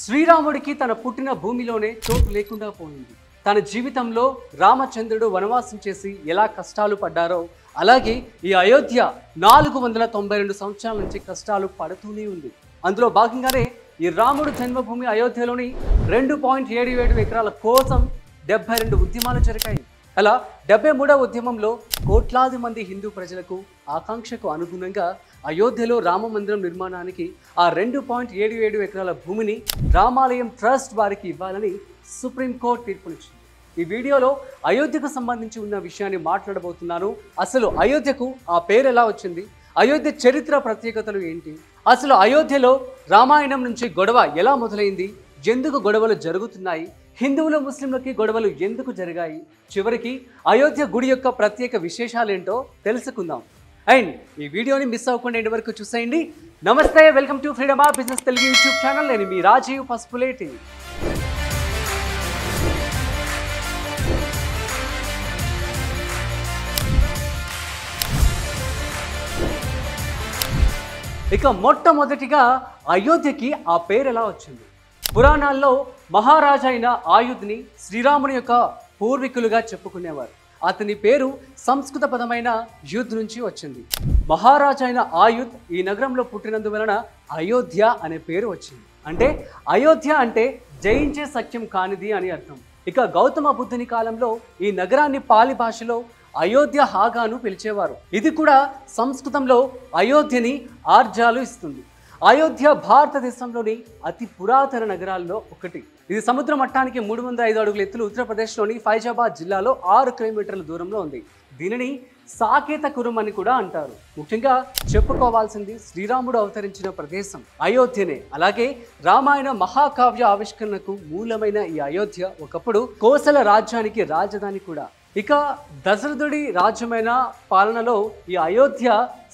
శ్రీరాముడికి తన పుట్టిన భూమిలోనే చోటు లేకుండా పోయింది. తన జీవితంలో రామచంద్రుడు వనవాసం చేసి ఎలా కష్టాలు పడ్డారో అలాగే ఈ అయోధ్య 492 సంవత్సరాల నుంచి కష్టాలు పడుతూనే ఉంది. అందులో భాగంగానే ఈ రాముడు జన్మభూమి అయోధ్యలోని 2.77 ఎకరాల కోసం 72 ఉద్యమాలు జరిగాయి. అలా 73వ ఉద్యమంలో కోట్లాది మంది హిందూ ప్రజలకు ఆకాంక్షకు అనుగుణంగా అయోధ్యలో రామ మందిరం నిర్మాణానికి ఆ 2.77 ఎకరాల భూమిని రామాలయం ట్రస్ట్ వారికి ఇవ్వాలని సుప్రీంకోర్టు తీర్పునిచ్చింది. ఈ వీడియోలో అయోధ్యకు సంబంధించి ఉన్న విషయాన్ని మాట్లాడబోతున్నాను. అసలు అయోధ్యకు ఆ పేరు ఎలా వచ్చింది, అయోధ్య చరిత్ర ప్రత్యేకతలు ఏంటి, అసలు అయోధ్యలో రామాయణం నుంచి గొడవ ఎలా మొదలైంది, ఎందుకు గొడవలు జరుగుతున్నాయి, హిందువులు ముస్లింలకి గొడవలు ఎందుకు జరిగాయి, చివరికి అయోధ్య గుడి యొక్క ప్రత్యేక విశేషాలేంటో తెలుసుకుందాం. అండ్ ఈ వీడియోని మిస్ అవ్వకుండా ఎండ్ వరకు చూసేయండి. నమస్తే, welcome to freedom of business Telugu YouTube channel. నేను మీ రాజీవ్ పసుపులేటి. ఇక మొట్టమొదటిగా అయోధ్యకి ఆ పేరు ఎలా వచ్చింది? పురాణాల్లో మహారాజా అయిన ఆయుధ్ని శ్రీరాముని యొక్క పూర్వీకులుగా చెప్పుకునేవారు. అతని పేరు సంస్కృత పదమైన యుద్ధ్ నుంచి వచ్చింది. మహారాజా అయిన ఆయుధ్ ఈ నగరంలో పుట్టినందువలన అయోధ్య అనే పేరు వచ్చింది. అంటే అయోధ్య అంటే జయించే సఖ్యం కానిది అని అర్థం. ఇక గౌతమ బుద్ధుని కాలంలో ఈ నగరాన్ని పాలి భాషలో అయోధ్య హాగాను పిలిచేవారు. ఇది కూడా సంస్కృతంలో అయోధ్యని ఆర్జాలు ఇస్తుంది. అయోధ్య భారతదేశంలోని అతి పురాతన నగరాల్లో ఒకటి. ఇది సముద్ర మట్టానికి 305 అడుగుల ఎత్తులు ఉత్తరప్రదేశ్లోని ఫైజాబాద్ జిల్లాలో 6 కిలోమీటర్ల దూరంలో ఉంది. దీనిని సాకేతపురం అని కూడా అంటారు. ముఖ్యంగా చెప్పుకోవాల్సింది శ్రీరాముడు అవతరించిన ప్రదేశం అయోధ్యనే. అలాగే రామాయణ మహాకావ్య ఆవిష్కరణకు మూలమైన ఈ అయోధ్య ఒకప్పుడు కోసల రాజ్యానికి రాజధాని కూడా. ఇక దశరథుడి రాజ్యమైన పాలనలో ఈ అయోధ్య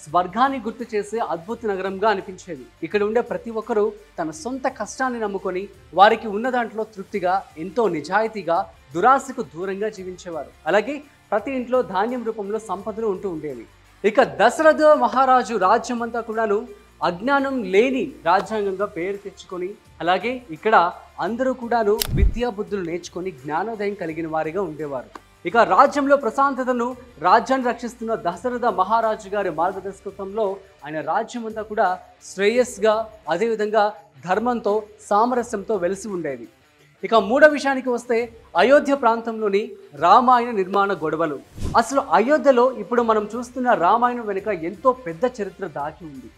స్వర్గాన్ని గుర్తు చేసే అద్భుత నగరంగా అనిపించేది. ఇక్కడ ఉండే ప్రతి ఒక్కరూ తన సొంత కష్టాన్ని నమ్ముకొని వారికి ఉన్న దాంట్లో తృప్తిగా, ఎంతో నిజాయితీగా, దురాశకు దూరంగా జీవించేవారు. అలాగే ప్రతి ఇంట్లో ధాన్యం రూపంలో సంపదలు ఉంటూ ఉండేవి. ఇక దశరథ మహారాజు రాజ్యం అంతా కూడాను అజ్ఞానం లేని రాజ్యాంగంగా పేరు తెచ్చుకొని, అలాగే ఇక్కడ అందరూ కూడాను విద్యా బుద్ధులు నేర్చుకొని జ్ఞానోదయం కలిగిన వారిగా ఉండేవారు. ఇక రాజ్యంలో ప్రశాంతతను, రాజ్యాన్ని రక్షిస్తున్న దశరథ మహారాజు గారి మార్గదర్శకత్వంలో ఆయన రాజ్యం అంతా కూడా శ్రేయస్గా, అదేవిధంగా ధర్మంతో, సామరస్యంతో వెలిసి ఉండేది. ఇక మూడో విషయానికి వస్తే అయోధ్య ప్రాంతంలోని రామాయణ నిర్మాణ గొడవలు. అసలు అయోధ్యలో ఇప్పుడు మనం చూస్తున్న రామాయణం వెనుక ఎంతో పెద్ద చరిత్ర దాగి ఉంది.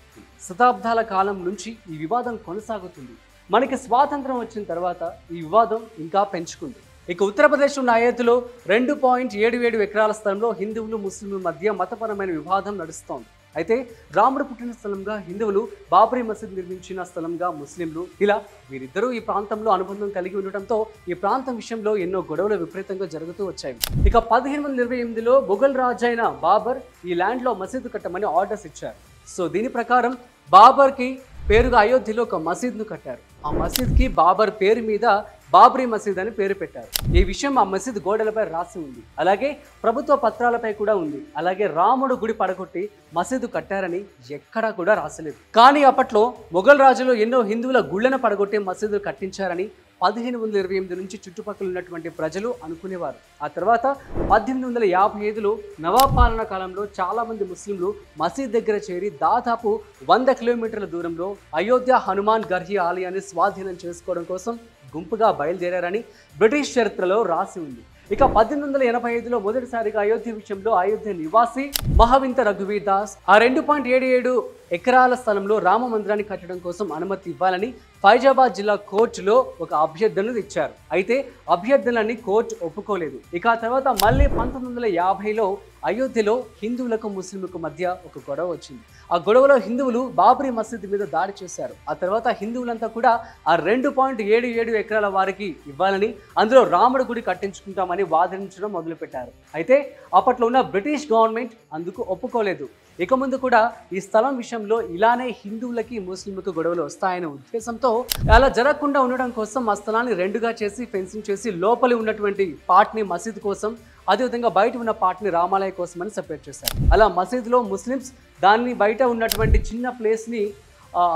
శతాబ్దాల కాలం నుంచి ఈ వివాదం కొనసాగుతుంది. మనకి స్వాతంత్రం వచ్చిన తర్వాత ఈ వివాదం ఇంకా పెంచుకుంది. ఇక ఉత్తరప్రదేశ్ ఉన్న అయోధ్యలో 2.77 ఎకరాల స్థలంలో హిందువులు ముస్లింల మధ్య మతపరమైన వివాదం నడుస్తోంది. అయితే రాముడు పుట్టిన స్థలంగా హిందువులు, బాబ్రీ మసీద్ నిర్మించిన స్థలంగా ముస్లింలు, ఇలా వీరిద్దరూ ఈ ప్రాంతంలో అనుబంధం కలిగి ఉండటంతో ఈ ప్రాంతం విషయంలో ఎన్నో గొడవలు విపరీతంగా జరుగుతూ వచ్చాయి. ఇక 1528లో మొఘల్ రాజు అయిన బాబర్ ఈ ల్యాండ్లో మసీదు కట్టమని ఆర్డర్స్ ఇచ్చారు. సో దీని ప్రకారం బాబర్కి పేరుగా అయోధ్యలో ఒక మసీద్ను కట్టారు. ఆ మసీద్కి బాబర్ పేరు మీద బాబ్రీ మసీద్ అని పేరు పెట్టారు. ఈ విషయం ఆ మసీద్ గోడలపై రాసి ఉంది. అలాగే ప్రభుత్వ పత్రాలపై కూడా ఉంది. అలాగే రాముడు గుడి పడగొట్టి మసీదు కట్టారని ఎక్కడా కూడా రాసలేదు. కానీ అప్పట్లో మొఘల్ రాజులు ఎన్నో హిందువుల గుళ్లను పడగొట్టి మసీదులు కట్టించారని 1528 నుంచి చుట్టుపక్కల ఉన్నటువంటి ప్రజలు అనుకునేవారు. ఆ తర్వాత 1855లో నవాబ్ పాలన కాలంలో చాలామంది ముస్లింలు మసీద్ దగ్గర చేరి దాదాపు 100 కిలోమీటర్ల దూరంలో అయోధ్య హనుమాన్ గర్హి ఆలయాన్ని స్వాధీనం చేసుకోవడం కోసం గుంపుగా బయలుదేరారని బ్రిటిష్ చరిత్రలో రాసి ఉంది. ఇక 1885లో మొదటిసారిగా అయోధ్య విషయంలో అయోధ్య నివాసి మహావింత రఘువీర్ దాస్ ఆ 2.77 ఎకరాల స్థలంలో రామ మందిరాన్ని కట్టడం కోసం అనుమతి ఇవ్వాలని ఫైజాబాద్ జిల్లా కోర్టులో ఒక అభ్యర్థనను ఇచ్చారు. అయితే అభ్యర్థనలన్నీ కోర్టు ఒప్పుకోలేదు. ఇక ఆ తర్వాత మళ్ళీ 1950లో అయోధ్యలో హిందువులకు ముస్లింలకు మధ్య ఒక గొడవ వచ్చింది. ఆ గొడవలో హిందువులు బాబ్రీ మసీద్ మీద దాడి చేశారు. ఆ తర్వాత హిందువులంతా కూడా ఆ 2.77 ఎకరాల వారికి ఇవ్వాలని, అందులో రాముడి గుడి కట్టించుకుంటామని వాదించడం మొదలుపెట్టారు. అయితే అప్పట్లో ఉన్న బ్రిటిష్ గవర్నమెంట్ అందుకు ఒప్పుకోలేదు. ఇక ముందు కూడా ఈ స్థలం విషయంలో ఇలానే హిందువులకి ముస్లింలకు గొడవలు వస్తాయనే ఉద్దేశంతో అలా జరగకుండా ఉండడం కోసం ఆ స్థలాన్ని రెండుగా చేసి ఫెన్సింగ్ చేసి లోపలి ఉన్నటువంటి పార్ట్ని మసీద్ కోసం, అదేవిధంగా బయట ఉన్న పార్ట్ని రామాలయ కోసం అని సెపరేట్ చేశారు. అలా మసీద్లో ముస్లిమ్స్ దాన్ని బయట ఉన్నటువంటి చిన్న ప్లేస్ని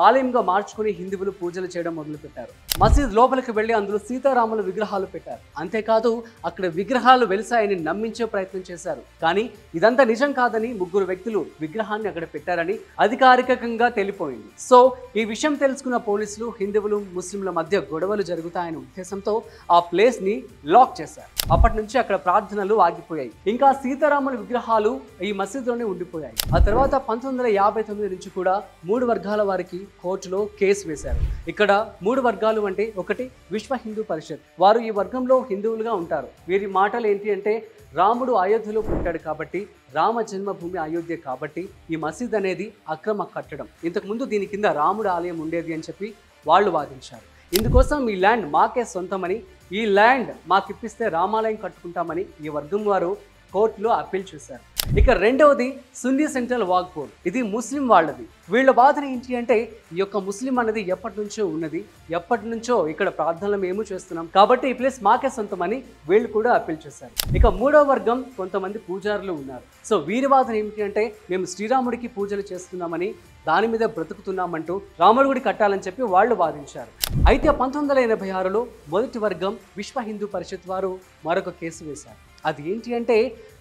ఆలయంగా మార్చుకుని హిందువులు పూజలు చేయడం మొదలుపెట్టారు. మసీద్ లోపలికి వెళ్లి అందులో సీతారాముల విగ్రహాలు పెట్టారు. అంతేకాదు అక్కడ విగ్రహాలు వెలిసాయని నమ్మించే ప్రయత్నం చేశారు. కానీ ఇదంతా నిజం కాదని 3 వ్యక్తులు విగ్రహాన్ని అక్కడ పెట్టారని అధికారికంగా తెలిపోయింది. సో ఈ విషయం తెలుసుకున్న పోలీసులు హిందువులు ముస్లింల మధ్య గొడవలు జరుగుతాయనే ఉద్దేశంతో ఆ ప్లేస్ ని లాక్ చేశారు. అప్పటి నుంచి అక్కడ ప్రార్థనలు ఆగిపోయాయి. ఇంకా సీతారాముల విగ్రహాలు ఈ మసీదులోనే ఉండిపోయాయి. ఆ తర్వాత 1959 నుంచి కూడా 3 వర్గాల వారికి కోర్టులో కేసు వేశారు. ఇక్కడ 3 వర్గాలు అంటే ఒకటి విశ్వ హిందూ పరిషత్, వారు ఈ వర్గంలో హిందువులుగా ఉంటారు. వీరి మాటలు ఏంటి అంటే రాముడు అయోధ్యలో పుట్టాడు కాబట్టి, రామ జన్మభూమి అయోధ్య కాబట్టి ఈ మసీద్ అనేది అక్రమ కట్టడం, ఇంతకుముందు దీని కింద రాముడు ఆలయం ఉండేది అని చెప్పి వాళ్ళు వాదించారు. ఇందుకోసం ఈ ల్యాండ్ మాకే సొంతమని, ఈ ల్యాండ్ మాకిప్పిస్తే రామాలయం కట్టుకుంటామని ఈ వర్గం వారు కోర్టులో అప్పీల్ చేశారు. ఇక రెండవది సున్నీ సెంట్రల్ వాక్ బోర్డ్, ఇది ముస్లిం వాళ్ళది. వీళ్ళ వాదన ఏంటి అంటే ఈ యొక్క ముస్లిం అనేది ఎప్పటి నుంచో ఉన్నది, ఎప్పటి నుంచో ఇక్కడ ప్రార్థనలు మేము చేస్తున్నాం కాబట్టి ఈ ప్లేస్ మాకే సొంతమని వీళ్ళు కూడా అప్పీల్ చేశారు. ఇక మూడవ వర్గం కొంతమంది పూజారులు ఉన్నారు. సో వీరి వాదన ఏమిటి అంటే మేము శ్రీరాముడికి పూజలు చేస్తున్నామని, దాని మీద బ్రతుకుతున్నామంటూ రాముడి గుడి కట్టాలని చెప్పి వాళ్ళు వాదించారు. అయితే 1986లో మొదటి వర్గం విశ్వ హిందూ పరిషత్ వారు మరొక కేసు వేశారు. అది ఏంటి అంటే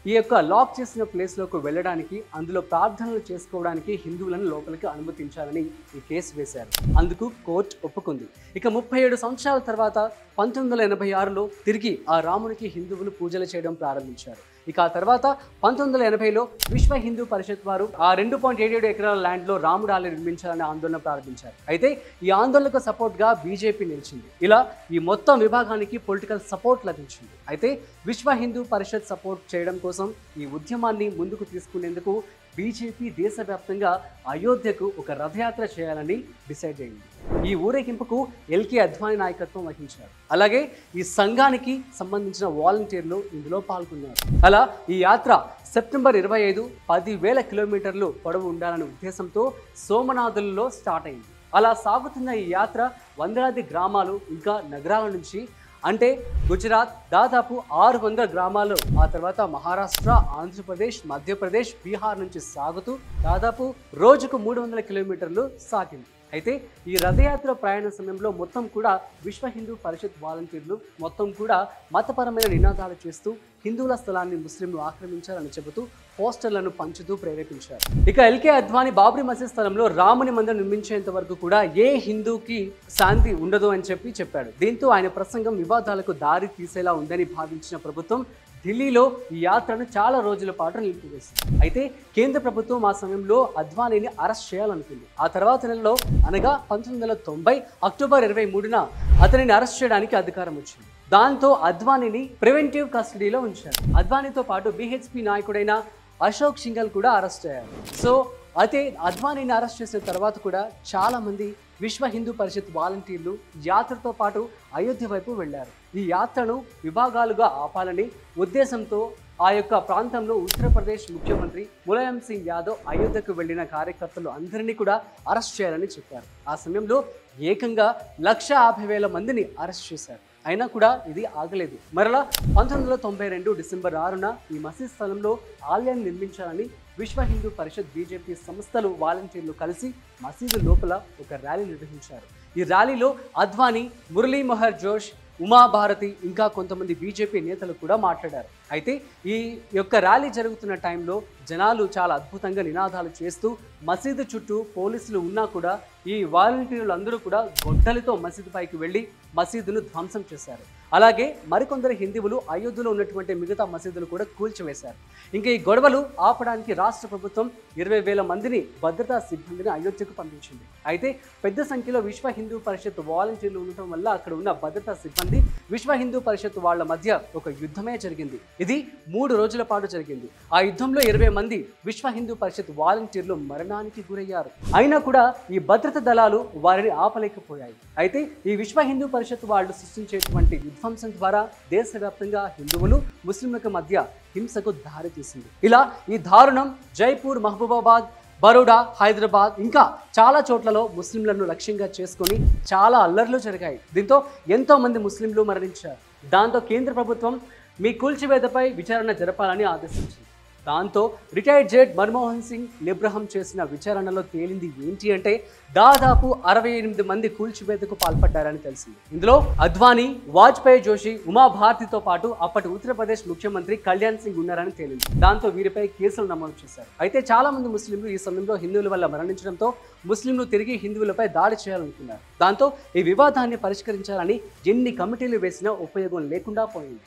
ఈ యొక్క లాక్ చేసిన ప్లేస్లోకి వెళ్ళడానికి, అందులో ప్రార్థనలు చేసుకోవడానికి హిందువులను లోపలికి అనుమతించాలని ఈ కేసు వేశారు. అందుకు కోర్టు ఒప్పుకుంది. ఇక 37 సంవత్సరాల తర్వాత 1986లో తిరిగి ఆ రామునికి హిందువులు పూజలు చేయడం ప్రారంభించారు. ఇక ఆ తర్వాత 1980లో విశ్వ హిందూ పరిషత్ వారు ఆ 2.77 ఎకరాల ల్యాండ్లో రాముడు ఆలయం నిర్మించాలని ఆందోళన ప్రారంభించారు. అయితే ఈ ఆందోళనకు సపోర్ట్గా బీజేపీ నిలిచింది. ఇలా ఈ మొత్తం విభాగానికి పొలిటికల్ సపోర్ట్ లభించింది. అయితే విశ్వ హిందూ పరిషత్ సపోర్ట్ చేయడం కోసం ఈ ఉద్యమాన్ని ముందుకు తీసుకునేందుకు బీజేపీ దేశవ్యాప్తంగా అయోధ్యకు ఒక రథయాత్ర చేయాలని డిసైడ్ అయింది. ఈ ఊరేగింపుకు ఎల్కే అద్వానీ నాయకత్వం వహించారు. అలాగే ఈ సంఘానికి సంబంధించిన వాలంటీర్లు ఇందులో పాల్గొన్నారు. అలా ఈ యాత్ర సెప్టెంబర్ 25 10,000 కిలోమీటర్లు పొడవు ఉండాలనే ఉద్దేశంతో సోమనాథులలో స్టార్ట్ అయింది. అలా సాగుతున్న ఈ యాత్ర వందలాది గ్రామాలు ఇంకా నగరాల నుంచి, అంటే గుజరాత్ దాదాపు 600 గ్రామాలు, ఆ తర్వాత మహారాష్ట్ర, ఆంధ్రప్రదేశ్, మధ్యప్రదేశ్, బీహార్ నుంచి సాగుతూ దాదాపు రోజుకు 300 కిలోమీటర్లు సాగింది. అయితే ఈ రథయాత్ర ప్రయాణ సమయంలో మొత్తం కూడా విశ్వ హిందూ పరిషత్ వాలంటీర్లు మొత్తం కూడా మతపరమైన నినాదాలు చేస్తూ హిందువుల స్థలాన్ని ముస్లింలు ఆక్రమించారని చెబుతూ పోస్టర్లను పంచుతూ ప్రేరేపించారు. ఇక ఎల్కే అద్వానీ బాబ్రీ మసీద్ స్థలంలో రాముని మందిరం నిర్మించేంత వరకు కూడా ఏ హిందూకి శాంతి ఉండదు అని చెప్పాడు. దీంతో ఆయన ప్రసంగం వివాదాలకు దారి తీసేలా ఉందని భావించిన ప్రభుత్వం ఢిల్లీలో ఈ యాత్రను చాలా రోజుల పాటు నిలిపివేసింది. అయితే కేంద్ర ప్రభుత్వం ఆ సమయంలో అద్వానీని అరెస్ట్ చేయాలనుకుంది. ఆ తర్వాత నెలలో అనగా 1990 అక్టోబర్ 23న అతనిని అరెస్ట్ చేయడానికి అధికారం వచ్చింది. దాంతో అద్వానీని ప్రివెంటివ్ కస్టడీలో ఉంచారు. అద్వానీతో పాటు బీహెచ్పీ నాయకుడైన అశోక్ సింఘల్ కూడా అరెస్ట్ అయ్యారు. సో అయితే అద్వానీని అరెస్ట్ చేసిన తర్వాత కూడా చాలా మంది విశ్వ హిందూ పరిషత్ వాలంటీర్లు యాత్రతో పాటు అయోధ్య వైపు వెళ్లారు. ఈ యాత్రను విభాగాలుగా ఆపాలని ఉద్దేశంతో ఆ యొక్క ప్రాంతంలో ఉత్తరప్రదేశ్ ముఖ్యమంత్రి ములాయం సింగ్ యాదవ్ అయోధ్యకు వెళ్లిన కార్యకర్తలు అందరినీ కూడా అరెస్ట్ చేయాలని చెప్పారు. ఆ సమయంలో ఏకంగా 150,000 మందిని అరెస్ట్ చేశారు. అయినా కూడా ఇది ఆగలేదు. మరలా 1992 డిసెంబర్ 6న ఈ మసీద్ స్థలంలో ఆలయాన్ని నిర్మించాలని విశ్వ హిందూ పరిషత్ బీజేపీ సంస్థలు వాలంటీర్లు కలిసి మసీదు లోపల ఒక ర్యాలీ నిర్వహించారు. ఈ ర్యాలీలో అద్వానీ, మురళీ మనోహర్ జోష్, ఉమాభారతి ఇంకా కొంతమంది బీజేపీ నేతలు కూడా మాట్లాడారు. అయితే ఈ యొక్క ర్యాలీ జరుగుతున్న టైంలో జనాలు చాలా అద్భుతంగా నినాదాలు చేస్తూ మసీదు చుట్టూ పోలీసులు ఉన్నా కూడా ఈ వాలంటీర్లు అందరూ కూడా గొడ్డలితో మసీదు పైకి వెళ్ళి మసీదును ధ్వంసం చేశారు. అలాగే మరికొందరు హిందువులు అయోధ్యలో ఉన్నటువంటి మిగతా మసీదులు కూడా కూల్చివేశారు. ఇంకా ఈ గొడవలు ఆపడానికి రాష్ట్ర ప్రభుత్వం 20,000 మందిని భద్రతా సిబ్బందిని అయోధ్యకు పంపించింది. అయితే పెద్ద సంఖ్యలో విశ్వ హిందూ పరిషత్ వాలంటీర్లు ఉండటం వల్ల అక్కడ ఉన్న భద్రతా సిబ్బంది విశ్వ హిందూ పరిషత్ వాళ్ళ మధ్య ఒక యుద్ధమే జరిగింది. ఇది 3 రోజుల పాటు జరిగింది. ఆ యుద్ధంలో 20 మంది విశ్వ హిందూ పరిషత్ వాలంటీర్లు మరణానికి గురయ్యారు. అయినా కూడా ఈ భద్రతా దళాలు వారిని ఆపలేకపోయాయి. అయితే ఈ విశ్వ హిందూ పరిషత్ వాళ్ళు సృష్టించేటువంటి విధ్వంసం ద్వారా దేశవ్యాప్తంగా హిందువులు ముస్లింలకు మధ్య హింసకు దారి తీసింది. ఇలా ఈ దారుణం జైపూర్, మహబూబాబాద్, బరోడా, హైదరాబాద్ ఇంకా చాలా చోట్లలో ముస్లింలను లక్ష్యంగా చేసుకొని చాలా అల్లర్లు జరిగాయి. దీంతో ఎంతో మంది ముస్లింలు మరణించారు. దాంతో కేంద్ర ప్రభుత్వం మీ కూల్చివేతపై విచారణ జరపాలని ఆదేశించింది. దాంతో రిటైర్డ్ జడ్జ్ మన్మోహన్ సింగ్ నిబ్రహం చేసిన విచారణలో తేలింది ఏంటి అంటే దాదాపు 68 మంది కూల్చివేతకు పాల్పడ్డారని తెలిసింది. ఇందులో అద్వానీ, వాజ్పేయి, జోషి, ఉమాభారతితో పాటు అప్పటి ఉత్తరప్రదేశ్ ముఖ్యమంత్రి కళ్యాణ్ సింగ్ ఉన్నారని తేలింది. దాంతో వీరిపై కేసులు నమోదు చేశారు. అయితే చాలా మంది ముస్లింలు ఈ సమయంలో హిందువుల వల్ల మరణించడంతో ముస్లింలు తిరిగి హిందువులపై దాడి చేయాలనుకున్నారు. దాంతో ఈ వివాదాన్ని పరిష్కరించాలని ఎన్ని కమిటీలు వేసినా ఉపయోగం లేకుండా పోయింది.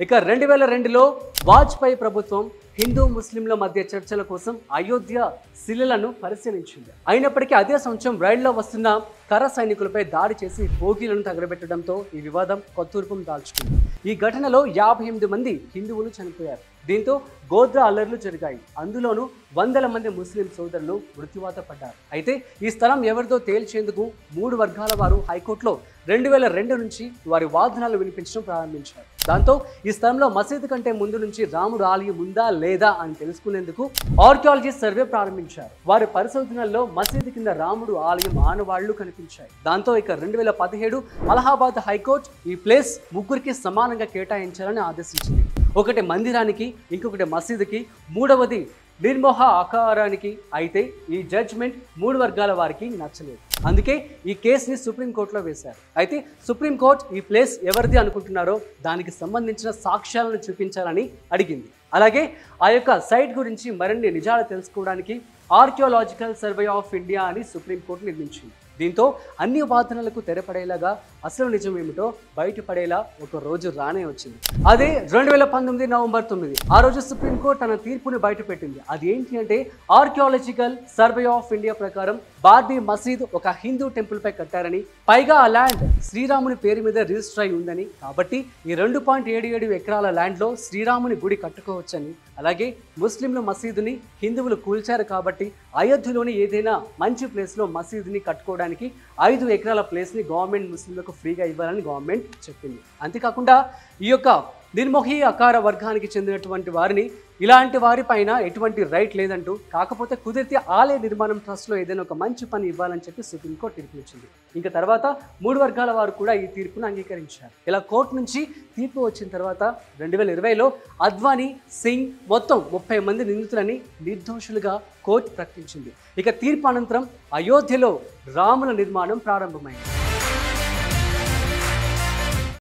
ఇక 2002లో వాజ్పేయి ప్రభుత్వం హిందూ ముస్లింల మధ్య చర్చల కోసం అయోధ్య శిలలను పరిశీలించింది. అయినప్పటికీ అదే సంవత్సరం రైళ్లలో వస్తున్న కర సైనికులపై దాడి చేసి బోగీలను తగలబెట్టడంతో ఈ వివాదం కొత్త రూపం దాల్చుకుంది. ఈ ఘటనలో 58 మంది హిందువులు చనిపోయారు. దీంతో గోద్రా అల్లర్లు జరిగాయి. అందులోనూ వందల మంది ముస్లిం సోదరులు మృత్యువాత పడ్డారు. అయితే ఈ స్థలం ఎవరిదో తేల్చేందుకు 3 వర్గాల వారు హైకోర్టులో 2002 నుంచి వారి వాదనలు వినిపించడం ప్రారంభించారు. దాంతో ఈ స్థలంలో మసీదు కంటే ముందు నుంచి రాముడు ఆలయం ఉందా లేదా అని తెలుసుకునేందుకు ఆర్కియాలజీ సర్వే ప్రారంభించారు. వారి పరిశోధనల్లో మసీదు కింద రాముడు ఆలయం ఆనవాళ్లు కనిపించాయి. దాంతో ఇక 2017 అలహాబాద్ హైకోర్టు ఈ ప్లేస్ ముగ్గురికి సమానంగా కేటాయించాలని ఆదేశించింది. ఒకటి మందిరానికి, ఇంకొకటి మసీదుకి, మూడవది నిర్మోహ ఆకారానికి. అయితే ఈ జడ్జ్మెంట్ 3 వర్గాల వారికి నచ్చలేదు. అందుకే ఈ కేసుని సుప్రీంకోర్టులో వేశారు. అయితే సుప్రీంకోర్టు ఈ ప్లేస్ ఎవరిది అనుకుంటున్నారో దానికి సంబంధించిన సాక్ష్యాలను చూపించాలని అడిగింది. అలాగే ఆ యొక్క సైట్ గురించి మరిన్ని నిజాలు తెలుసుకోవడానికి ఆర్కియాలజికల్ సర్వే ఆఫ్ ఇండియా అని సుప్రీంకోర్టు నిర్మించింది. దీంతో అన్ని వాదనలకు తెరపడేలాగా అసలు నిజం ఏమిటో బయటపడేలా ఒక రోజు రానే వచ్చింది. అదే 2019 నవంబర్ 9. ఆ రోజు సుప్రీంకోర్టు తన తీర్పుని బయటపెట్టింది. అది ఏంటి అంటే ఆర్కియాలజికల్ సర్వే ఆఫ్ ఇండియా ప్రకారం బార్బీ మసీద్ ఒక హిందూ టెంపుల్ పై కట్టారని, పైగా ఆ ల్యాండ్ శ్రీరాముని పేరు మీద రిజిస్టర్ అయి ఉందని, కాబట్టి ఈ 2.77 ఎకరాల ల్యాండ్లో శ్రీరాముని గుడి కట్టుకోవచ్చని, అలాగే ముస్లింలు మసీదుని హిందువులు కూల్చారు కాబట్టి అయోధ్యలోని ఏదైనా మంచి ప్లేస్లో మసీదుని కట్టుకోవడానికి 5 ఎకరాల ప్లేస్ని గవర్నమెంట్ ముస్లింలకు ఫ్రీగా ఇవ్వాలని గవర్నమెంట్ చెప్పింది. అంతేకాకుండా ఈ యొక్క నిర్మోహి ఆకార వర్గానికి చెందినటువంటి వారిని ఇలాంటి వారిపైన ఎటువంటి రైట్ లేదంటూ, కాకపోతే కుదిరితే ఆలయ నిర్మాణం ట్రస్ట్లో ఏదైనా ఒక మంచి పని ఇవ్వాలని చెప్పి సుప్రీంకోర్టు తీర్పు ఇచ్చింది. ఇంకా తర్వాత 3 వర్గాల వారు కూడా ఈ తీర్పును అంగీకరించారు. ఇలా కోర్టు నుంచి తీర్పు వచ్చిన తర్వాత 2020లో అద్వానీ, సింగ్ మొత్తం 30 మంది నిందితులని నిర్దోషులుగా కోర్టు ప్రకటించింది. ఇక తీర్పు అనంతరం అయోధ్యలో రాముల నిర్మాణం ప్రారంభమైంది.